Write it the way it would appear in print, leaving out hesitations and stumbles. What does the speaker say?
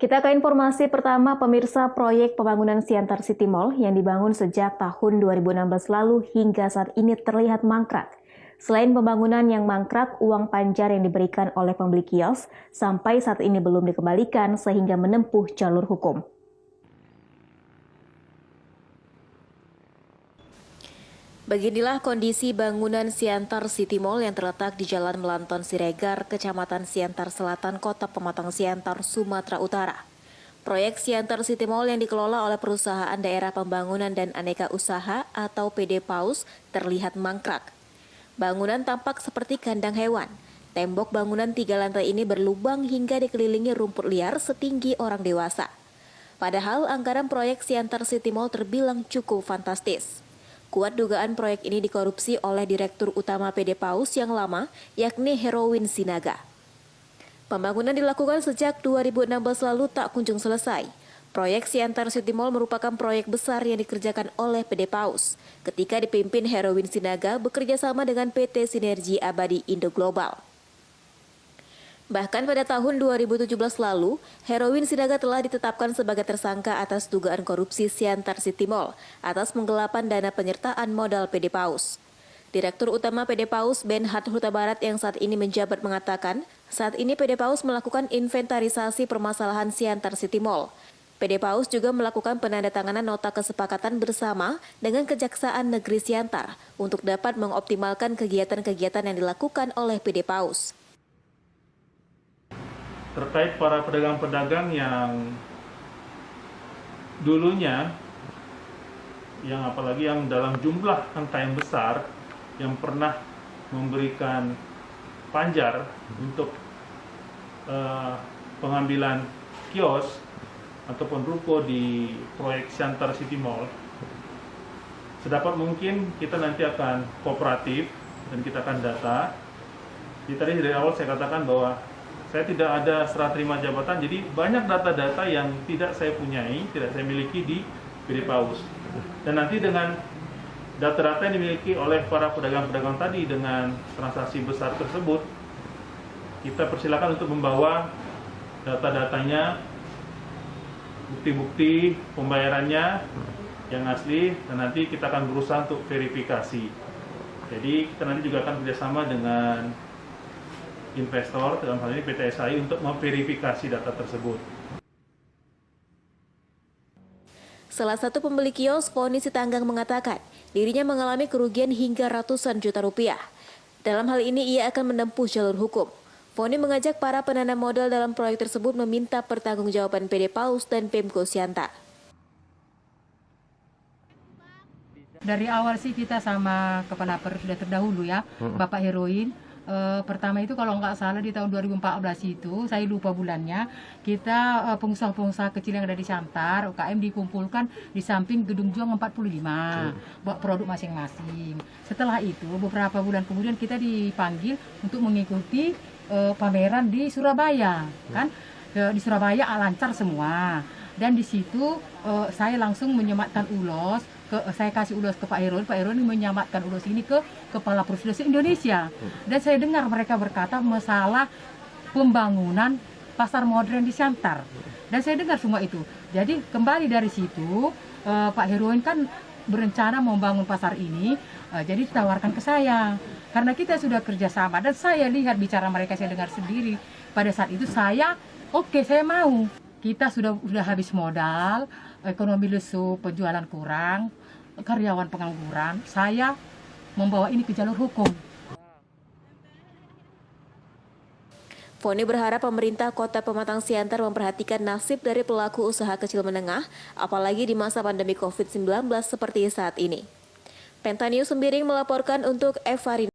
Kita ke informasi pertama, pemirsa. Proyek pembangunan Siantar City Mall yang dibangun sejak tahun 2016 lalu hingga saat ini terlihat mangkrak. Selain pembangunan yang mangkrak, uang panjar yang diberikan oleh pembeli kios sampai saat ini belum dikembalikan sehingga menempuh jalur hukum. Beginilah kondisi bangunan Siantar City Mall yang terletak di Jalan Melanton Siregar, Kecamatan Siantar Selatan, Kota Pematang Siantar, Sumatera Utara. Proyek Siantar City Mall yang dikelola oleh Perusahaan Daerah Pembangunan dan Aneka Usaha atau PD PAUS terlihat mangkrak. Bangunan tampak seperti kandang hewan. Tembok bangunan 3 lantai ini berlubang hingga dikelilingi rumput liar setinggi orang dewasa. Padahal anggaran proyek Siantar City Mall terbilang cukup fantastis. Kuat dugaan proyek ini dikorupsi oleh Direktur Utama PD PAUS yang lama, yakni Herowin Sinaga. Pembangunan dilakukan sejak 2016 lalu tak kunjung selesai. Proyek Siantar City Mall merupakan proyek besar yang dikerjakan oleh PD PAUS ketika dipimpin Herowin Sinaga bekerja sama dengan PT Sinergi Abadi Indo Global. Bahkan pada tahun 2017 lalu, Herowin Sinaga telah ditetapkan sebagai tersangka atas dugaan korupsi Siantar City Mall atas penggelapan dana penyertaan modal PD PAUS. Direktur Utama PD PAUS Benhard Huta Barat yang saat ini menjabat mengatakan, saat ini PD PAUS melakukan inventarisasi permasalahan Siantar City Mall. PD PAUS juga melakukan penandatanganan nota kesepakatan bersama dengan Kejaksaan Negeri Siantar untuk dapat mengoptimalkan kegiatan-kegiatan yang dilakukan oleh PD PAUS. Terkait para pedagang-pedagang yang dulunya, yang apalagi yang dalam jumlah angka yang besar, yang pernah memberikan panjar untuk pengambilan kios ataupun ruko di proyek Siantar City Mall, sedapat mungkin kita nanti akan kooperatif dan kita akan data. Jadi tadi dari awal saya katakan bahwa saya tidak ada serah terima jabatan, jadi banyak data-data yang tidak saya punyai, tidak saya miliki di PD PAUS. Dan nanti dengan data-data yang dimiliki oleh para pedagang-pedagang tadi dengan transaksi besar tersebut, kita persilakan untuk membawa data-datanya, bukti-bukti pembayarannya yang asli, dan nanti kita akan berusaha untuk verifikasi. Jadi kita nanti juga akan kerjasama dengan investor, dalam hal ini PT SAI, untuk memverifikasi data tersebut. Salah satu pembeli kios, Poni Sitanggang, mengatakan dirinya mengalami kerugian hingga ratusan juta rupiah. Dalam hal ini ia akan menempuh jalur hukum. Poni mengajak para penanam modal dalam proyek tersebut meminta pertanggungjawaban PD PAUS dan Pemko Siantar. Dari awal sih kita sama kepala sudah terdahulu ya, Bapak Herowin. Pertama itu kalau nggak salah di tahun 2014 itu, saya lupa bulannya, kita pengusaha-pengusaha kecil yang ada di Siantar, UKM dikumpulkan di samping Gedung Juang 45, buat produk masing-masing. Setelah itu, beberapa bulan kemudian kita dipanggil untuk mengikuti pameran di Surabaya, kan? Di Surabaya lancar semua. Dan di situ saya langsung menyematkan ulos, saya kasih ulos ke Pak Herowin menyamatkan ulos ini ke Kepala Provinsi Indonesia. Dan saya dengar mereka berkata masalah pembangunan pasar modern di Siantar. Dan saya dengar semua itu. Jadi kembali dari situ, Pak Herowin kan berencana membangun pasar ini, jadi ditawarkan ke saya. Karena kita sudah kerjasama dan saya lihat bicara mereka, saya dengar sendiri. Pada saat itu saya, oke, saya mau. Kita sudah habis modal, ekonomi lesu, penjualan kurang, karyawan pengangguran. Saya membawa ini ke jalur hukum. Poni berharap pemerintah Kota Pematang Siantar memperhatikan nasib dari pelaku usaha kecil menengah, apalagi di masa pandemi COVID-19 seperti saat ini. Penta News Sembiring melaporkan untuk Eva Rinda.